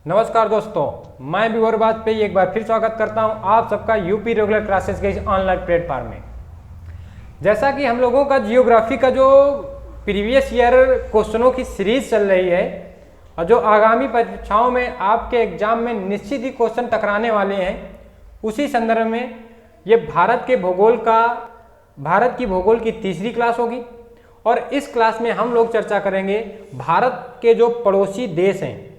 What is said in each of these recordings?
नमस्कार दोस्तों, मैं विवर वाजपेयी एक बार फिर स्वागत करता हूं आप सबका यूपी रेगुलर क्लासेस के इस ऑनलाइन प्लेटफॉर्म में। जैसा कि हम लोगों का जियोग्राफी का जो प्रीवियस ईयर क्वेश्चनों की सीरीज चल रही है और जो आगामी परीक्षाओं में आपके एग्जाम में निश्चित ही क्वेश्चन टकराने वाले हैं, उसी संदर्भ में ये भारत की भूगोल की तीसरी क्लास होगी। और इस क्लास में हम लोग चर्चा करेंगे भारत के जो पड़ोसी देश हैं,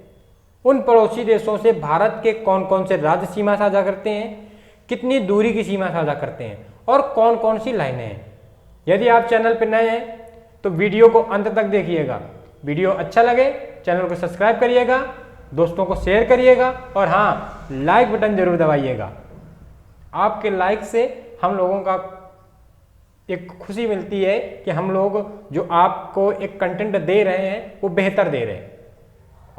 उन पड़ोसी देशों से भारत के कौन कौन से राज्य सीमा साझा करते हैं, कितनी दूरी की सीमा साझा करते हैं और कौन कौन सी लाइनें हैं। यदि आप चैनल पर नए हैं तो वीडियो को अंत तक देखिएगा। वीडियो अच्छा लगे चैनल को सब्सक्राइब करिएगा, दोस्तों को शेयर करिएगा और हाँ, लाइक बटन जरूर दबाइएगा। आपके लाइक से हम लोगों का एक खुशी मिलती है कि हम लोग जो आपको एक कंटेंट दे रहे हैं वो बेहतर दे रहे हैं,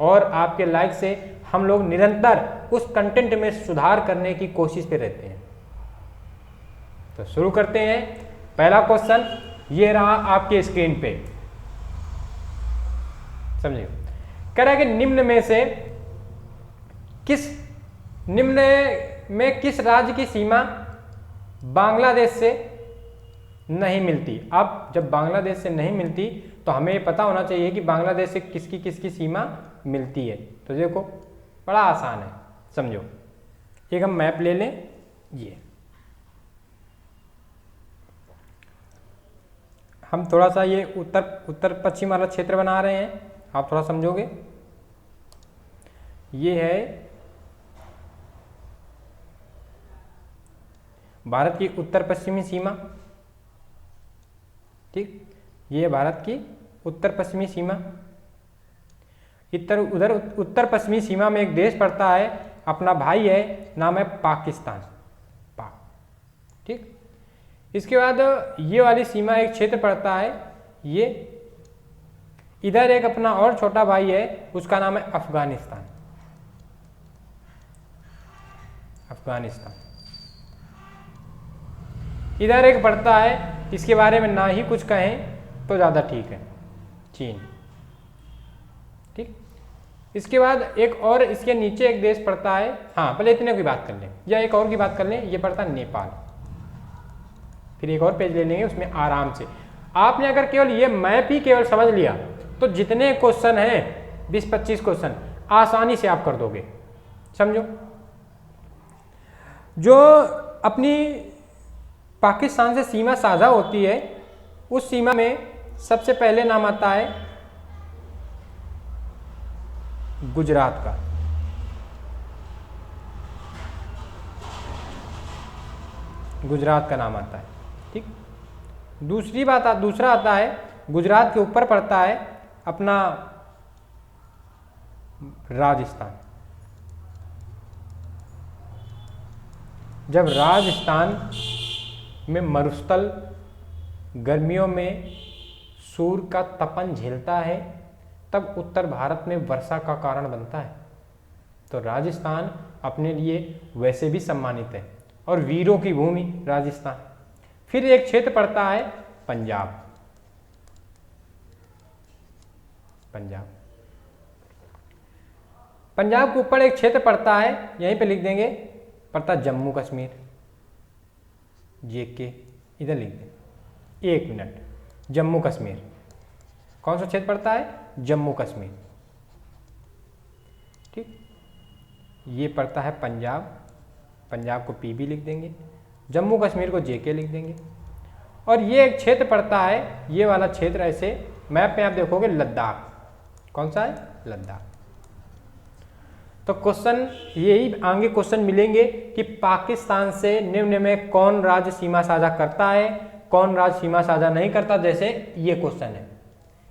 और आपके लाइक से हम लोग निरंतर उस कंटेंट में सुधार करने की कोशिश पे रहते हैं। तो शुरू करते हैं। पहला क्वेश्चन ये रहा आपके स्क्रीन पे, समझिए। कह रहा है कि निम्न में किस राज्य की सीमा बांग्लादेश से नहीं मिलती। अब जब बांग्लादेश से नहीं मिलती तो हमें ये पता होना चाहिए कि बांग्लादेश से किसकी किसकी सीमा मिलती है। तो देखो बड़ा आसान है, समझो। एक हम मैप ले लें, ये हम थोड़ा सा ये उत्तर पश्चिम वाला क्षेत्र बना रहे हैं, आप थोड़ा समझोगे। ये है भारत की उत्तर पश्चिमी सीमा, ठीक। ये है भारत की उत्तर पश्चिमी सीमा। उधर उत्तर पश्चिमी सीमा में एक देश पड़ता है, अपना भाई है, नाम है पाकिस्तान, पाक, ठीक। इसके बाद ये वाली सीमा एक क्षेत्र पड़ता है, ये इधर एक अपना और छोटा भाई है, उसका नाम है अफगानिस्तान। इधर एक पड़ता है, इसके बारे में ना ही कुछ कहें तो ज़्यादा ठीक है, चीन, ठीक। इसके बाद एक और इसके नीचे एक देश पड़ता है, हाँ पहले इतने की बात कर लें या एक और की बात कर लें, ये पड़ता है नेपाल। फिर एक और पेज ले लेंगे उसमें आराम से। आपने अगर केवल ये मैप ही केवल समझ लिया तो जितने क्वेश्चन हैं 20-25 क्वेश्चन आसानी से आप कर दोगे, समझो। जो अपनी पाकिस्तान से सीमा साझा होती है, उस सीमा में सबसे पहले नाम आता है गुजरात का। गुजरात का नाम आता है, ठीक। दूसरा आता है, गुजरात के ऊपर पड़ता है अपना राजस्थान। जब राजस्थान में मरुस्थल गर्मियों में सूर्य का तपन झेलता है, तब उत्तर भारत में वर्षा का कारण बनता है। तो राजस्थान अपने लिए वैसे भी सम्मानित है और वीरों की भूमि राजस्थान। फिर एक क्षेत्र पड़ता है पंजाब। पंजाब के ऊपर एक क्षेत्र पड़ता है, यहीं पे लिख देंगे, पड़ता जम्मू कश्मीर, JK इधर लिख दें। एक मिनट, जम्मू कश्मीर कौन सा क्षेत्र पड़ता है? जम्मू कश्मीर, ठीक। ये पड़ता है पंजाब को PB लिख देंगे, जम्मू कश्मीर को JK लिख देंगे। और ये एक क्षेत्र पड़ता है, ये वाला क्षेत्र ऐसे मैप में आप देखोगे लद्दाख। कौन सा है? लद्दाख। तो क्वेश्चन यही आगे क्वेश्चन मिलेंगे कि पाकिस्तान से निम्न में कौन राज्य सीमा साझा करता है, कौन राज्य सीमा साझा नहीं करता। जैसे ये क्वेश्चन है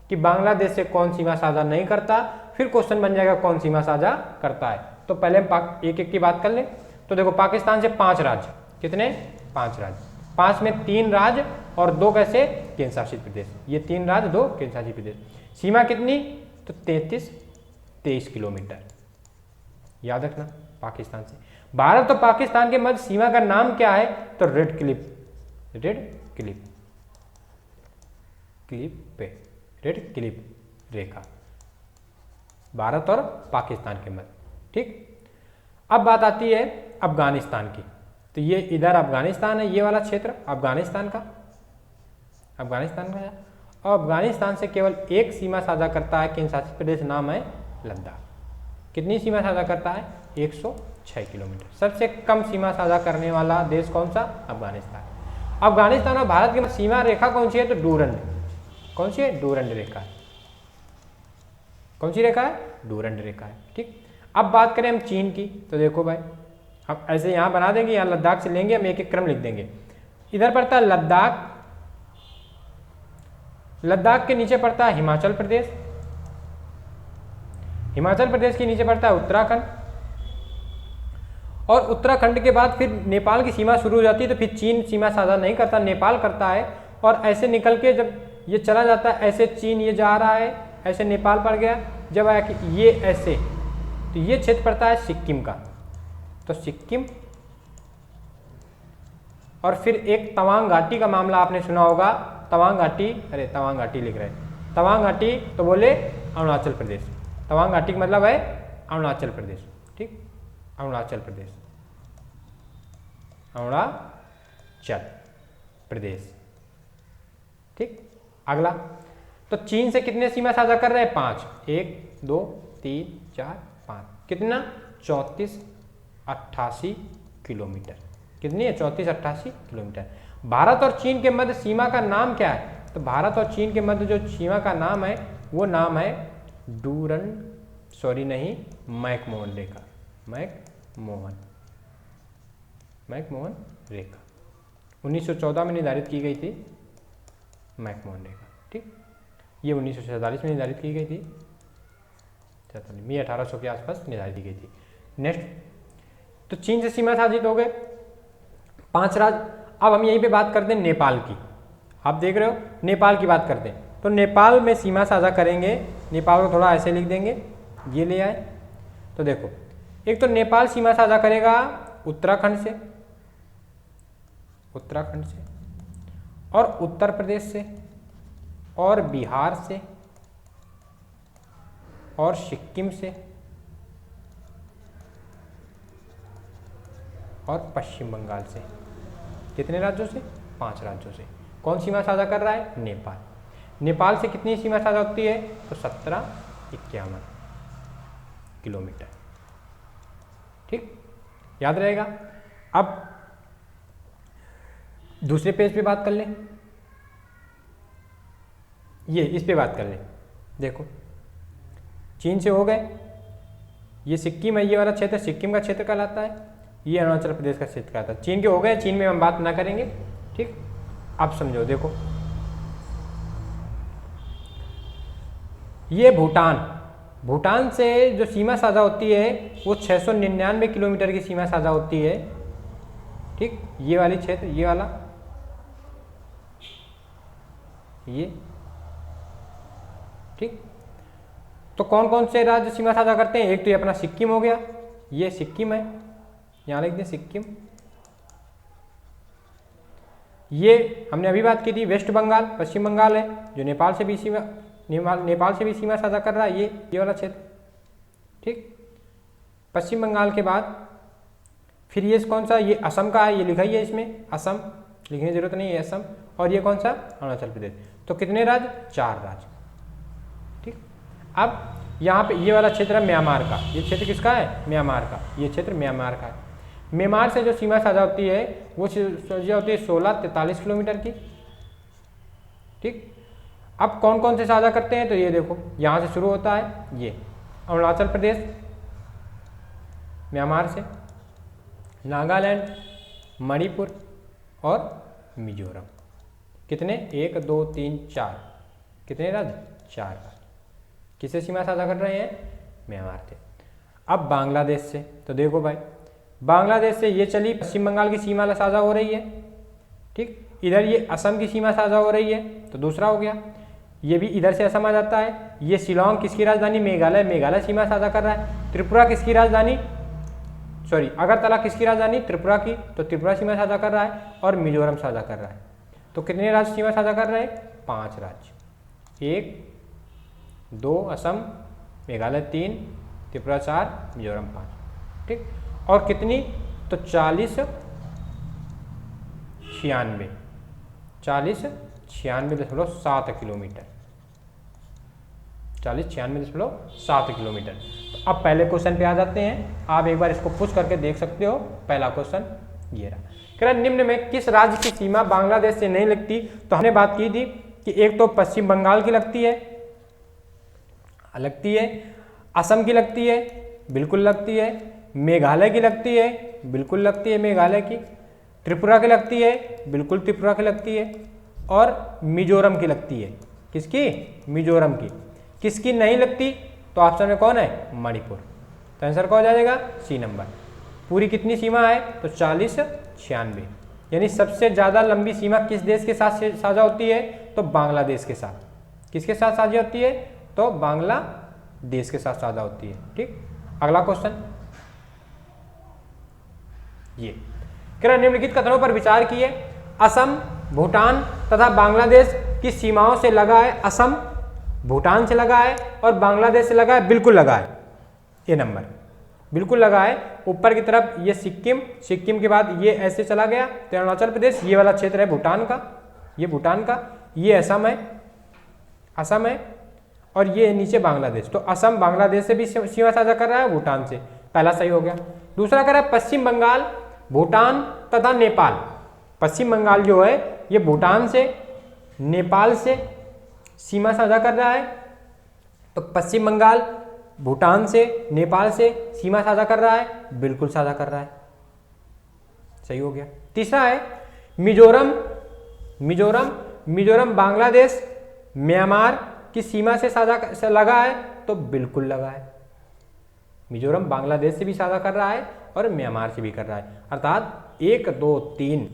कि बांग्लादेश से कौन सीमा साझा नहीं करता, फिर क्वेश्चन बन जाएगा कौन सीमा साझा करता है। तो पहले हम एक एक की बात कर लें। तो देखो, पाकिस्तान से 5 राज्य, कितने? 5 राज्य। 5 में 3 राज्य और 2 कैसे? केंद्र शासित प्रदेश। ये 3 राज्य, 2 केंद्र शासित प्रदेश। सीमा कितनी? तो 23 किलोमीटर, याद रखना। पाकिस्तान से भारत और पाकिस्तान के मध्य सीमा का नाम क्या है? तो रेड क्लिफ रेखा, भारत और पाकिस्तान के मध्य, ठीक। अब बात आती है अफगानिस्तान की। तो ये इधर अफगानिस्तान है, ये वाला क्षेत्र अफगानिस्तान का है। और अफगानिस्तान से केवल एक सीमा साझा करता है केंद्र शासित प्रदेश, नाम है लद्दाख। कितनी सीमा साझा करता है? 106 किलोमीटर। सबसे कम सीमा साझा करने वाला देश कौन सा? अफगानिस्तान। अफगानिस्तान और भारत की सीमा रेखा कौन सी है? तो डूरंड। कौन सी है? डूरंड रेखा है। कौन सी रेखा है? डूरंड रेखा है, ठीक। अब बात करें हम चीन की, तो देखो भाई अब ऐसे यहाँ बना देंगे, यहाँ लद्दाख से लेंगे हम, एक एक क्रम लिख देंगे। इधर पड़ता है लद्दाख, लद्दाख के नीचे पड़ता है हिमाचल प्रदेश, हिमाचल प्रदेश के नीचे पड़ता है उत्तराखंड, और उत्तराखंड के बाद फिर नेपाल की सीमा शुरू हो जाती है। तो फिर चीन सीमा साझा नहीं करता, नेपाल करता है। और ऐसे निकल के जब ये चला जाता है, ऐसे चीन ये जा रहा है, ऐसे नेपाल पड़ गया, जब आया कि ये ऐसे, तो ये क्षेत्र पड़ता है सिक्किम का। तो सिक्किम, और फिर एक तवांग घाटी का मामला आपने सुना होगा। तवांग घाटी, अरे तवांग घाटी लिख रहे हैं, तवांग घाटी तो बोले अरुणाचल प्रदेश। तवांग घाटी का मतलब है अरुणाचल प्रदेश, ठीक। अरुणाचल प्रदेश, अरुणाचल प्रदेश, ठीक। अगला, तो चीन से कितने सीमा साझा कर रहे हैं? 5, 1 2 3 4 5, कितना? 3488 किलोमीटर। कितनी है? 3488 किलोमीटर। भारत और चीन के मध्य सीमा का नाम क्या है? तो भारत और चीन के मध्य जो सीमा का नाम है वो नाम है मैकमोहन रेखा। मैकमोहन रेखा 1914 में निर्धारित की गई थी मैकमोहन रेखा, ठीक। ये 1947 में निर्धारित की गई थी, 1800 के आसपास निर्धारित की गई थी। नेक्स्ट, तो चीन से सीमा साझित हो गए 5 राज्य। अब हम यहीं पे बात करते हैं नेपाल की। आप देख रहे हो, नेपाल की बात करते हैं। तो नेपाल में सीमा साझा करेंगे, नेपाल को थोड़ा ऐसे लिख देंगे, ये ले आए। तो देखो, एक तो नेपाल सीमा साझा करेगा उत्तराखंड से, और उत्तर प्रदेश से, और बिहार से, और सिक्किम से, और पश्चिम बंगाल से। कितने राज्यों से? 5 राज्यों से। कौन सीमा साझा कर रहा है? नेपाल। नेपाल से कितनी सीमा साझा होती है? तो 1751 किलोमीटर, ठीक, याद रहेगा। अब दूसरे पेज पे बात कर लें, ये इस पे बात कर लें। देखो, चीन से हो गए, ये सिक्किम है, ये वाला क्षेत्र सिक्किम का क्षेत्र कहलाता है, ये अरुणाचल प्रदेश का क्षेत्र कहलाता है। चीन के हो गए, चीन में हम बात ना करेंगे, ठीक। अब समझो, देखो ये भूटान से जो सीमा साझा होती है वो 699 किलोमीटर की सीमा साझा होती है, ठीक। ये वाली क्षेत्र, ये वाला, ये, ठीक। तो कौन कौन से राज्य सीमा साझा करते हैं? एक तो ये अपना सिक्किम हो गया, ये सिक्किम है, यहां लिख दें सिक्किम। ये हमने अभी बात की थी वेस्ट बंगाल, पश्चिम बंगाल है, जो नेपाल से भी सीमा साझा कर रहा है, ये वाला क्षेत्र, ठीक। पश्चिम बंगाल के बाद फिर ये कौन सा? ये असम का है, ये लिखा ही है इसमें, असम लिखने की जरूरत नहीं है, असम। और ये कौन सा? अरुणाचल प्रदेश। तो कितने राज्य? 4 राज्य, ठीक। अब यहाँ पे ये वाला क्षेत्र है म्यांमार का। ये क्षेत्र किसका है? म्यांमार का। ये क्षेत्र म्यांमार का है। म्यांमार से जो सीमा साझा होती है वो साझा होती है 1643 किलोमीटर की, ठीक। अब कौन कौन से साझा करते हैं? तो ये देखो, यहाँ से शुरू होता है, ये अरुणाचल प्रदेश, म्यांमार से नागालैंड, मणिपुर और मिजोरम। कितने? 1 2 3 4, कितने राज्य? 4 राज्य। किससे सीमा साझा कर रहे हैं? म्यांमार से। अब बांग्लादेश से, तो देखो भाई, बांग्लादेश से ये चली, पश्चिम बंगाल की सीमा साझा हो रही है, ठीक। इधर ये असम की सीमा साझा हो रही है, तो दूसरा हो गया। ये भी इधर से असम आ जाता है। ये शिलोंग किसकी राजधानी? मेघालय सीमा साझा कर रहा है। त्रिपुरा किसकी राजधानी? सॉरी, अगरतला किसकी राजधानी? त्रिपुरा की, तो त्रिपुरा सीमा साझा कर रहा है। और मिजोरम साझा कर रहा है। तो कितने राज्य सीमा साझा कर रहे हैं? 5 राज्य। 1 2 असम, मेघालय 3 त्रिपुरा 4, मिजोरम 5, ठीक। और कितनी, तो 4096.7 किलोमीटर, 4096.7 किलोमीटर। तो अब पहले क्वेश्चन पे आ जाते हैं, आप एक बार इसको पुश करके देख सकते हो। पहला क्वेश्चन ये रहा, कह रहा निम्न में किस राज्य की सीमा बांग्लादेश से नहीं लगती। तो हमने बात की थी कि एक तो पश्चिम बंगाल की लगती है, असम की लगती है, बिल्कुल लगती है, मेघालय की लगती है, बिल्कुल लगती है मेघालय की, त्रिपुरा की लगती है, बिल्कुल त्रिपुरा की लगती है, और मिजोरम की लगती है। किसकी, मिजोरम की। किसकी नहीं लगती, तो ऑप्शन में कौन है, मणिपुर। तो आंसर क्या हो जाएगा, सी नंबर। पूरी कितनी सीमा है, तो 4096, यानी सबसे ज्यादा लंबी सीमा किस देश के साथ साझा होती है, तो बांग्लादेश के साथ। किसके साथ साझा होती है, तो बांग्लादेश के साथ साझा होती है, ठीक। अगला क्वेश्चन ये, कह रहा निम्नलिखित कथनों पर विचार किए। असम, भूटान तथा बांग्लादेश की सीमाओं से लगा है। असम भूटान से लगा है और बांग्लादेश से लगा है, बिल्कुल लगा है। ये नंबर बिल्कुल लगा है। ऊपर की तरफ ये सिक्किम, सिक्किम के बाद ये ऐसे चला गया तो अरुणाचल प्रदेश, ये वाला क्षेत्र है भूटान का, ये भूटान का, ये असम है, असम है, और ये नीचे बांग्लादेश। तो असम बांग्लादेश से भी सीमा साझा कर रहा है, भूटान से। पहला सही हो गया। दूसरा कह रहा है पश्चिम बंगाल, भूटान तथा नेपाल। पश्चिम बंगाल जो है ये भूटान से, नेपाल से सीमा साझा कर रहा है। तो पश्चिम बंगाल भूटान से, नेपाल से सीमा साझा कर रहा है, बिल्कुल साझा कर रहा है, सही हो गया। तीसरा है मिजोरम, मिजोरम बांग्लादेश, म्यांमार की सीमा से साझा लगा है, तो बिल्कुल लगा है। मिजोरम बांग्लादेश से भी साझा कर रहा है और म्यांमार से भी कर रहा है, अर्थात 1, 2, 3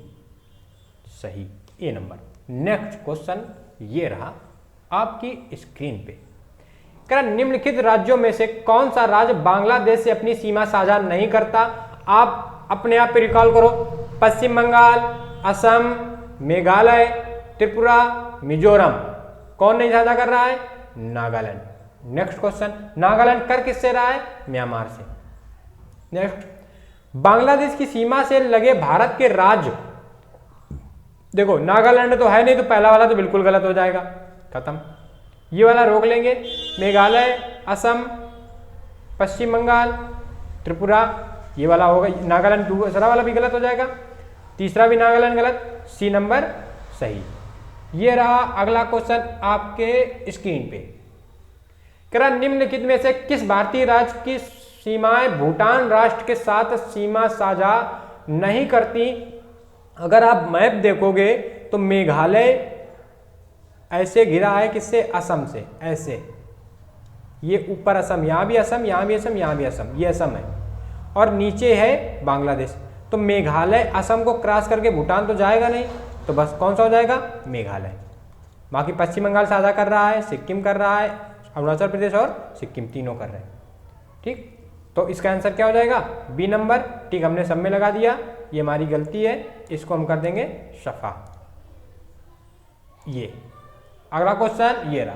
सही, ए नंबर। नेक्स्ट क्वेश्चन ये रहा आपकी स्क्रीन पे, कह रहा निम्नलिखित राज्यों में से कौन सा राज्य बांग्लादेश से अपनी सीमा साझा नहीं करता। आप अपने आप पे रिकॉल करो। पश्चिम बंगाल, असम, मेघालय, त्रिपुरा, मिजोरम। कौन नहीं साझा कर रहा है, नागालैंड। नेक्स्ट क्वेश्चन, नागालैंड कर किससे रहा है, म्यांमार से। नेक्स्ट, बांग्लादेश की सीमा से लगे भारत के राज्य, देखो नागालैंड तो है नहीं, तो पहला वाला तो बिल्कुल गलत हो जाएगा, खत्म। ये वाला रोक लेंगे, मेघालय, असम, पश्चिम बंगाल, त्रिपुरा, ये वाला होगा। नागालैंड दूसरा वाला भी गलत हो जाएगा, तीसरा भी नागालैंड गलत, सी नंबर सही। ये रहा अगला क्वेश्चन आपके स्क्रीन पे, कह रहा निम्नलिखित में से किस भारतीय राज्य की सीमाएं भूटान राष्ट्र के साथ सीमा साझा नहीं करती। अगर आप मैप देखोगे तो मेघालय ऐसे घिरा है किससे, असम से, ऐसे ये ऊपर असम, यहां भी असम, यहां भी असम, यहां भी असम, ये असम है, और नीचे है बांग्लादेश। तो मेघालय असम को क्रॉस करके भूटान तो जाएगा नहीं, तो बस कौन सा हो जाएगा, मेघालय। बाकी पश्चिम बंगाल साझा कर रहा है, सिक्किम कर रहा है, अरुणाचल प्रदेश और सिक्किम तीनों कर रहे हैं, ठीक। तो इसका आंसर क्या हो जाएगा, बी नंबर, ठीक। हमने सब में लगा दिया, ये हमारी गलती है, इसको हम कर देंगे सफा। ये अगला क्वेश्चन ये रहा,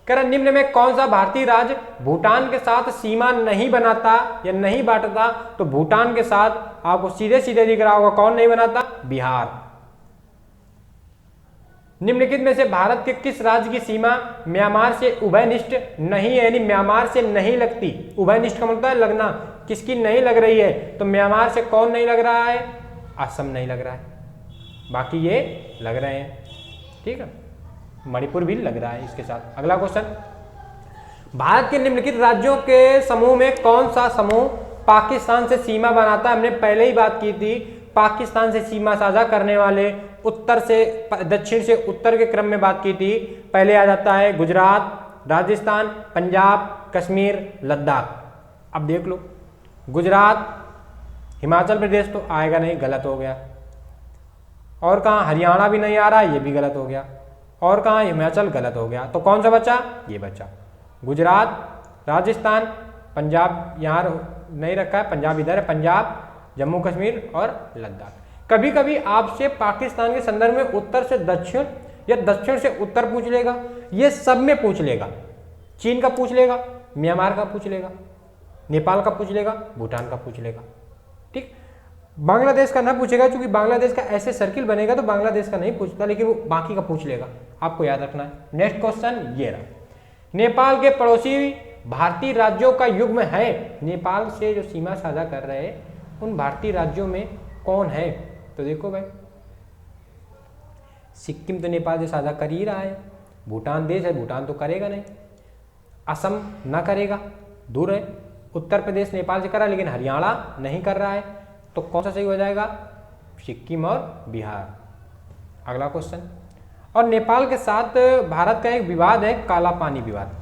कह रहा निम्न में कौन सा भारतीय राज्य भूटान के साथ सीमा नहीं बनाता या नहीं बांटता। तो भूटान के साथ आपको सीधे सीधे दिख रहा होगा, कौन नहीं बनाता, बिहार। निम्नलिखित में से भारत के किस राज्य की सीमा म्यांमार से उभयनिष्ठ नहीं है, यानी म्यांमार से नहीं लगती। उभयनिष्ठ का मतलब है लगना, किसकी नहीं लग रही है, तो म्यांमार से कौन नहीं लग रहा है, असम नहीं लग रहा है, बाकी ये लग रहे हैं, ठीक है। मणिपुर भी लग रहा है इसके साथ। अगला क्वेश्चन, भारत के निम्नलिखित राज्यों के समूह में कौन सा समूह पाकिस्तान से सीमा बनाता है। हमने पहले ही बात की थी, पाकिस्तान से सीमा साझा करने वाले उत्तर से दक्षिण से उत्तर के क्रम में बात की थी। पहले आ जाता है गुजरात, राजस्थान, पंजाब, कश्मीर, लद्दाख। अब देख लो, गुजरात, हिमाचल प्रदेश तो आएगा नहीं, गलत हो गया। और कहाँ, हरियाणा भी नहीं आ रहा, ये भी गलत हो गया। और कहाँ, हिमाचल, गलत हो गया। तो कौन सा बचा, ये बचा, गुजरात, राजस्थान, पंजाब यहाँ नहीं रखा है, पंजाब इधर है, पंजाब, जम्मू कश्मीर और लद्दाख। कभी कभी आपसे पाकिस्तान के संदर्भ में उत्तर से दक्षिण या दक्षिण से उत्तर पूछ लेगा, ये सब में पूछ लेगा, चीन का पूछ लेगा, म्यांमार का पूछ लेगा, नेपाल का पूछ लेगा, भूटान का पूछ लेगा। ठीक, बांग्लादेश का ना पूछेगा, क्योंकि बांग्लादेश का ऐसे सर्किल बनेगा तो बांग्लादेश का नहीं पूछता, लेकिन वो बाकी का पूछ लेगा, आपको याद रखना है। नेक्स्ट क्वेश्चन ये रहा, नेपाल के पड़ोसी भारतीय राज्यों का युग्म है। नेपाल से जो सीमा साझा कर रहे हैं उन भारतीय राज्यों में कौन है? तो देखो भाई, सिक्किम तो नेपाल से साझा कर ही रहा है, भूटान देश है, भूटान तो करेगा नहीं, असम ना करेगा, दूर है, उत्तर प्रदेश नेपाल से करा लेकिन हरियाणा नहीं कर रहा है, तो कौन सा सही हो जाएगा? सिक्किम और बिहार। अगला क्वेश्चन, और नेपाल के साथ भारत का एक विवाद है, काला पानी विवाद।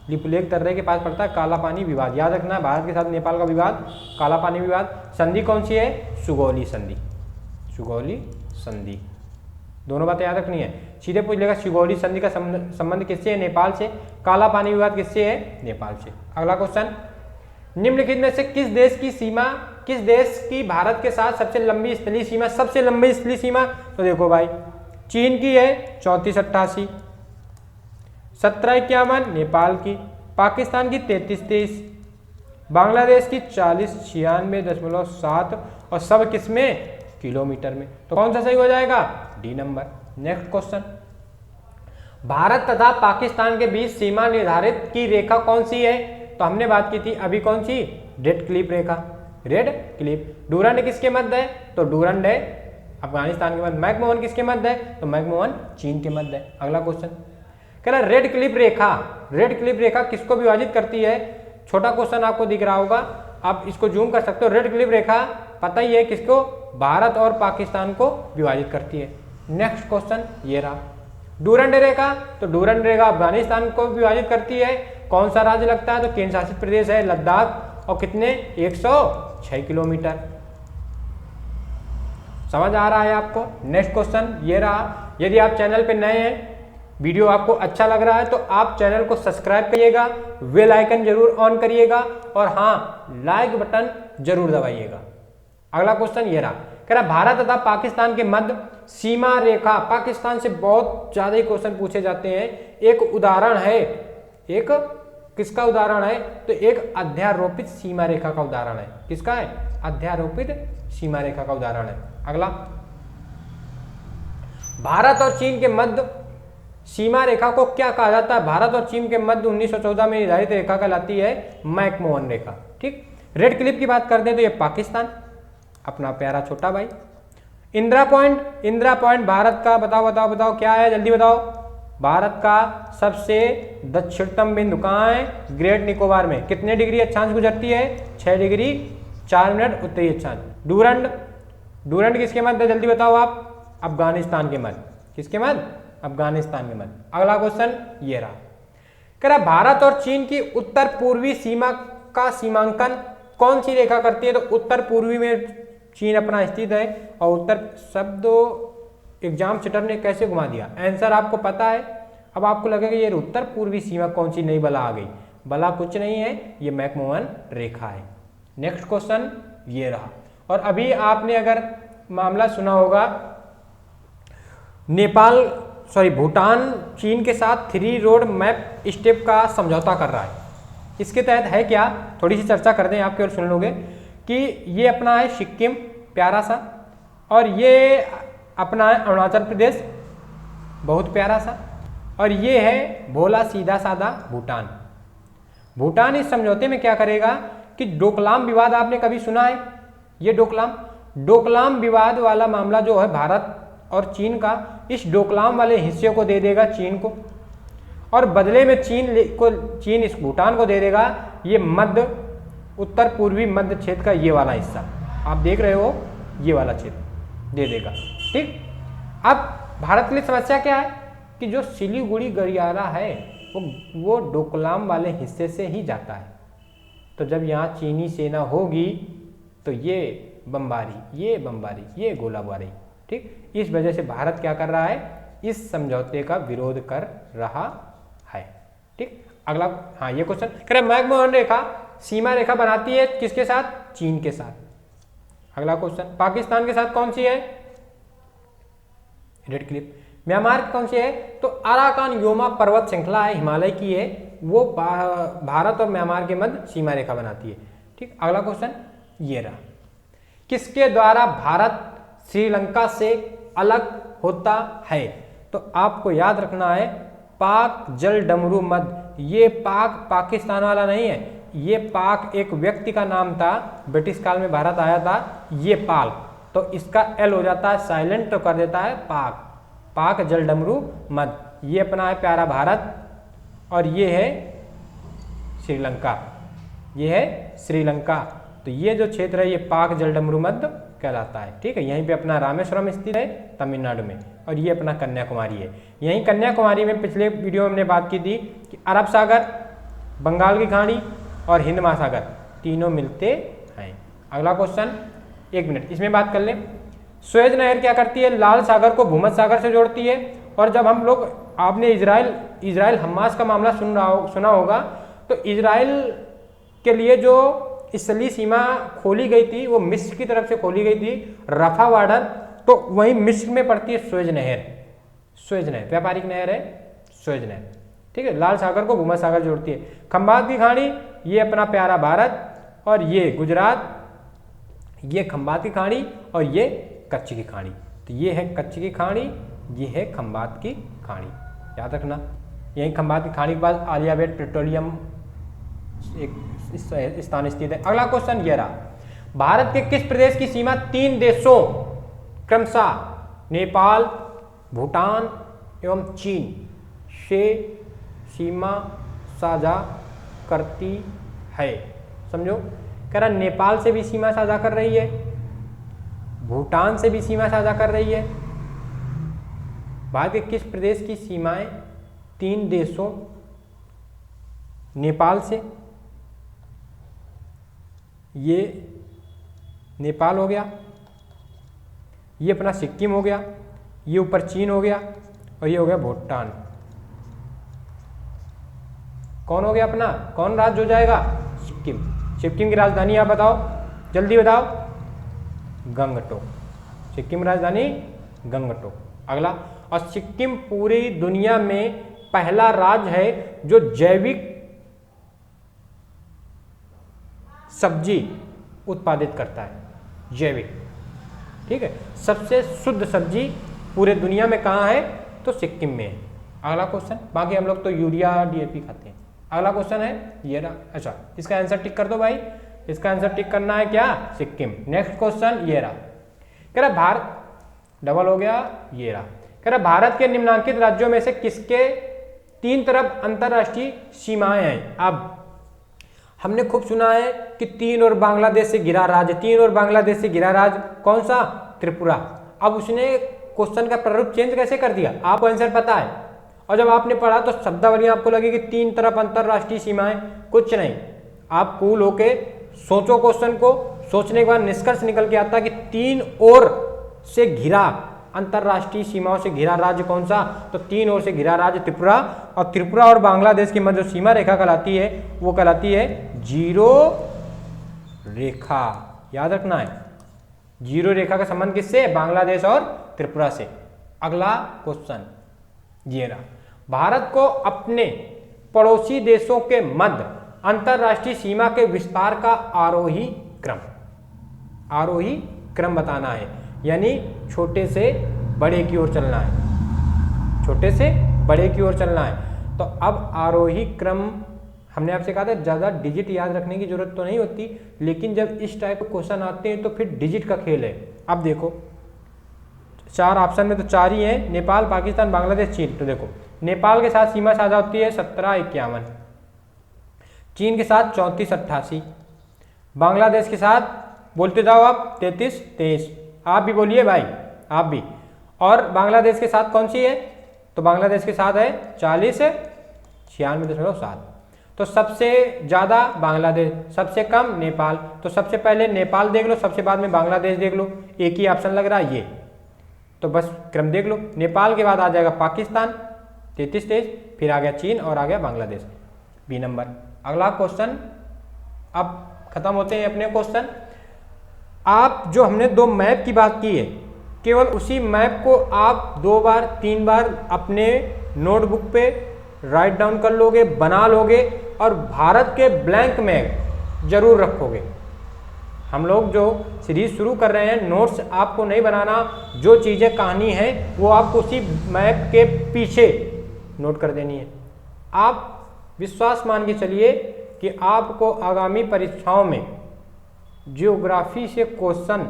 लिपुलेख दर्रे के पास पड़ता है काला पानी विवाद, याद रखना है, भारत के साथ नेपाल का विवाद काला पानी विवाद। संधि कौन सी है? सुगौली संधि, सुगौली संधि, दोनों बातें याद रखनी है। सीधे पूछ लेगा सुगौली संधि का संबंध किससे है? नेपाल से। काला पानी विवाद किससे है? नेपाल से। अगला क्वेश्चन, निम्नलिखित में से किस देश की सीमा, किस देश की भारत के साथ सबसे लंबी स्थलीय सीमा, सबसे लंबी स्थलीय सीमा? तो देखो भाई, चीन की है 3488, 1751 नेपाल की, पाकिस्तान की 3323, बांग्लादेश की 4096.7 और सब किसमें? किलोमीटर में। तो कौन सा सही हो जाएगा? D number. Next question, Bharat तथा पाकिस्तान के बीच सीमा निर्धारित की रेखा कौन सी है? तो हमने बात की थी अभी, कौन सी? रेड क्लिफ रेखा, रेड क्लिफ। डूरंड किसके मध्य है? तो डूरंड है अफगानिस्तान के मध्य। मैकमोहन किसके मध्य है? तो मैकमोहन चीन के मध्य है। अगला क्वेश्चन कह रहा रेड क्लिफ रेखा, रेड क्लिफ रेखा किसको विभाजित करती है? छोटा क्वेश्चन आपको दिख रहा होगा, आप इसको जूम कर सकते हो। रेड क्लिफ रेखा पता ही है किसको? भारत और पाकिस्तान को विभाजित करती है। नेक्स्ट क्वेश्चन ये रहा, डूरंड रेखा, तो डूरंड रेखा अफगानिस्तान को विभाजित करती है। कौन सा राज्य लगता है? तो केंद्र शासित प्रदेश है लद्दाख, और कितने? 106 किलोमीटर। समझ आ रहा है आपको? नेक्स्ट क्वेश्चन ये रहा, यदि आप चैनल पे नए हैं, वीडियो आपको अच्छा लग रहा है तो आप चैनल को सब्सक्राइब करिएगा, बेल आइकन जरूर ऑन करिएगा, और हाँ, लाइक बटन जरूर दबाइएगा। अगला क्वेश्चन ये रहा, कह रहा भारत तथा पाकिस्तान के मध्य सीमा रेखा, पाकिस्तान से बहुत ज्यादा ही क्वेश्चन पूछे जाते हैं। एक उदाहरण है, एक किसका उदाहरण है? तो एक अध्यारोपित सीमा रेखा का उदाहरण है। किसका है? अध्यारोपित सीमा रेखा का उदाहरण है। अगला, भारत और चीन के मध्य सीमा रेखा को क्या कहा जाता है? भारत और चीन के मध्य 1914 में निर्धारित रेखा कहलाती है मैकमोहन रेखा। ठीक, रेड क्लिफ की बात करते हैं तो ये पाकिस्तान, अपना प्यारा छोटा भाई। इंदिरा पॉइंट, इंदिरा पॉइंट भारत का, बताओ बताओ बताओ क्या है, जल्दी बताओ। भारत का सबसे दक्षिणतम बिंदु कहाँ है? ग्रेट निकोबार में। कितने डिग्री अक्षांश गुजरती है? 6 डिग्री 4 मिनट उत्तरी अक्षांश। डूरंड, डूरंड किसके मध्य? जल्दी बताओ आप। अफगानिस्तान के मध्य। किसके मध्य? अफगानिस्तान के मध्य। अगला क्वेश्चन ये रहा, कह रहा भारत और चीन की उत्तर पूर्वी सीमा का सीमांकन कौन सी रेखा करती है? तो उत्तर पूर्वी में चीन अपना स्थित है, और उत्तर शब्द एग्जाम सेटर ने कैसे घुमा दिया, आंसर आपको पता है। अब आपको लगेगा ये उत्तर पूर्वी सीमा कौन सी नई बला आ गई, बला कुछ नहीं है, ये मैकमोहन रेखा है। नेक्स्ट क्वेश्चन ये रहा, और अभी आपने अगर मामला सुना होगा, नेपाल भूटान चीन के साथ 3 रोड मैप स्टेप का समझौता कर रहा है। इसके तहत है क्या, थोड़ी सी चर्चा करते हैं, आपके और सुन लोगे कि ये अपना है सिक्किम प्यारा सा, और ये अपना है अरुणाचल प्रदेश बहुत प्यारा सा, और ये है भोला सीधा साधा भूटान। भूटान इस समझौते में क्या करेगा कि डोकलाम विवाद आपने कभी सुना है? ये डोकलाम विवाद वाला मामला जो है भारत और चीन का, इस डोकलाम वाले हिस्से को दे देगा चीन को, और बदले में चीन इस भूटान को दे देगा ये मध्य उत्तर पूर्वी मध्य क्षेत्र का ये वाला हिस्सा, आप देख रहे हो, ये वाला क्षेत्र दे देगा। ठीक, अब भारत के लिए समस्या क्या है कि जो सिलीगुड़ी गलियारा है वो डोकलाम वाले हिस्से से ही जाता है, तो जब यहाँ चीनी सेना होगी तो ये बमबारी, ये गोलाबारी। ठीक, इस वजह से भारत क्या कर रहा है, इस समझौते का विरोध कर रहा है। ठीक, अगला, हाँ ये क्वेश्चन कह रहा है मैकमोहन रेखा सीमा रेखा बनाती है किसके साथ? चीन के साथ। अगला क्वेश्चन, पाकिस्तान के साथ कौन सी है? Red Cliff. म्यांमार कौन सी है? तो अराकान योमा पर्वत श्रृंखला है, हिमालय की है, वो भारत और म्यांमार के मध्य सीमा रेखा बनाती है। ठीक, अगला क्वेश्चन ये रहा, किसके द्वारा भारत श्रीलंका से अलग होता है? तो आपको याद रखना है पाक जल डमरू मध्य। ये पाक पाकिस्तान वाला नहीं है, ये पाक एक व्यक्ति का नाम था, ब्रिटिश काल में भारत आया था, ये पाल, तो इसका एल हो जाता है साइलेंट, तो कर देता है पाक, पाक जल डमरू मध्य। ये अपना है प्यारा भारत और ये है श्रीलंका, ये है श्रीलंका। तो ये जो क्षेत्र है ये पाक जल डमरू मध्य कहलाता है। ठीक है, यहीं पे अपना रामेश्वरम स्थित है तमिलनाडु में, और ये अपना कन्याकुमारी है। यहीं कन्याकुमारी में पिछले वीडियो में हमने बात की थी कि अरब सागर, बंगाल की खाड़ी और हिंद महासागर तीनों मिलते हैं। अगला क्वेश्चन, 1 मिनट इसमें बात कर लें। सुएज नहर क्या करती है? लाल सागर को भूमध्य सागर से जोड़ती है। और जब हम लोग, आपने इजराइल हमास का मामला सुना होगा, तो इजराइल के लिए जो इसली सीमा खोली गई थी वो मिस्र की तरफ से खोली गई थी, रफा बॉर्डर, तो वहीं मिस्र में पड़ती है सुएज नहर। सुएज नहर व्यापारिक नहर है, सुएज नहर। ठीक है, लाल सागर को भूमध्य सागर जोड़ती है। खंबात की खाड़ी, ये अपना प्यारा भारत, और ये गुजरात, ये खंबात की खाड़ी और ये कच्छ की खाड़ी। तो ये है कच्छ की खाड़ी, ये है खंबात की खाड़ी, याद रखना। यही खंबात की खाड़ी के पास आलियाबेट पेट्रोलियम एक स्थान स्थित है। अगला क्वेश्चन ये रहा, भारत के किस प्रदेश की सीमा 3 देशों क्रमशः नेपाल, भूटान एवं चीन से सीमा साझा करती है? समझो, कह रहा नेपाल से भी सीमा साझा कर रही है, भूटान से भी सीमा साझा कर रही है। भारत के किस प्रदेश की सीमाएं 3 देशों, नेपाल से, ये नेपाल हो गया, ये अपना सिक्किम हो गया, ये ऊपर चीन हो गया, और ये हो गया भूटान। कौन हो गया अपना, कौन राज्य हो जाएगा? सिक्किम। सिक्किम की राजधानी आप बताओ, जल्दी बताओ। गंगटोक। सिक्किम राजधानी गंगटोक। अगला, और सिक्किम पूरी दुनिया में पहला राज्य है जो जैविक सब्जी उत्पादित करता है, जैविक। ठीक है, सबसे शुद्ध सब्जी पूरे दुनिया में कहाँ है? तो सिक्किम में है। अगला क्वेश्चन, बाकी हम लोग तो यूरिया डीएपी खाते हैं। अगला क्वेश्चन है ये रहा, अच्छा इसका आंसर टिक कर दो भाई, इसका आंसर टिक करना है क्या? सिक्किम। नेक्स्ट क्वेश्चन ये रहा, कह रहा भारत, डबल हो गया, ये रहा, कह रहा भारत के निम्नलिखित राज्यों में से किसके 3 तरफ अंतरराष्ट्रीय सीमाएं हैं? अब हमने खूब सुना है कि 3 और बांग्लादेश से घिरा राज्य, 3 और बांग्लादेश से घिरा राज्य कौन सा? त्रिपुरा। अब उसने क्वेश्चन का प्रारूप चेंज कैसे कर दिया? आपको आंसर पता है, और जब आपने पढ़ा तो शब्दावली आपको लगी कि 3 तरफ अंतरराष्ट्रीय सीमाएं, कुछ नहीं। आप कूल होके सोचो क्वेश्चन को, सोचने के बाद निष्कर्ष निकल के आता कि 3 ओर से घिरा, अंतरराष्ट्रीय सीमाओं से घिरा राज्य कौन सा? तो 3 ओर से घिरा राज्य त्रिपुरा, और त्रिपुरा और बांग्लादेश की मध्य जो सीमा रेखा कहलाती है वो कहलाती है जीरो रेखा। याद रखना है, जीरो रेखा का संबंध किससे? बांग्लादेश और त्रिपुरा से। अगला क्वेश्चन ये रहा, भारत को अपने पड़ोसी देशों के मध्य अंतरराष्ट्रीय सीमा के विस्तार का आरोही क्रम बताना है, यानी छोटे से बड़े की ओर चलना है, छोटे से बड़े की ओर चलना है। तो अब आरोही क्रम हमने आपसे कहा था ज़्यादा डिजिट याद रखने की जरूरत तो नहीं होती, लेकिन जब इस टाइप के क्वेश्चन आते हैं तो फिर डिजिट का खेल है। अब देखो 4 ऑप्शन में तो 4 ही हैं, नेपाल, पाकिस्तान, बांग्लादेश, चीन। तो देखो नेपाल के साथ सीमा साझा होती है 1751, चीन के साथ 3488, बांग्लादेश के साथ बोलते जाओ आप 3323, आप भी बोलिए भाई, आप भी। और बांग्लादेश के साथ कौन सी है? तो बांग्लादेश के साथ है 4096.7। तो सबसे ज़्यादा बांग्लादेश, सबसे कम नेपाल। तो सबसे पहले नेपाल देख लो, सबसे बाद में बांग्लादेश देख लो, एक ही ऑप्शन लग रहा है ये, तो बस क्रम देख लो। नेपाल के बाद आ जाएगा पाकिस्तान 3323, फिर आ गया चीन और आ गया बांग्लादेश, बी नंबर। अगला क्वेश्चन, अब खत्म होते हैं अपने क्वेश्चन। आप जो हमने 2 मैप की बात की है, केवल उसी मैप को आप 2 बार 3 बार अपने नोटबुक पे राइट डाउन कर लोगे, बना लोगे और भारत के ब्लैंक में जरूर रखोगे। हम लोग जो सीरीज शुरू कर रहे हैं, नोट्स आपको नहीं बनाना, जो चीज़ें कहानी है वो आपको उसी मैप के पीछे नोट कर देनी है। आप विश्वास मान के चलिए कि आपको आगामी परीक्षाओं में जियोग्राफी से क्वेश्चन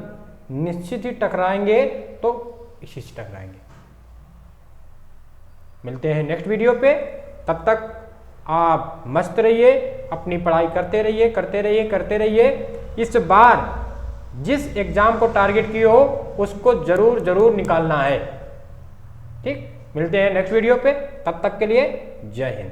निश्चित ही टकराएंगे, तो इसी से टकराएंगे। मिलते हैं नेक्स्ट वीडियो पे, तब तक आप मस्त रहिए, अपनी पढ़ाई करते रहिए करते रहिए करते रहिए। इस बार जिस एग्जाम को टारगेट किए हो उसको जरूर जरूर निकालना है। ठीक, मिलते हैं नेक्स्ट वीडियो पे, तब तक के लिए जय हिंद।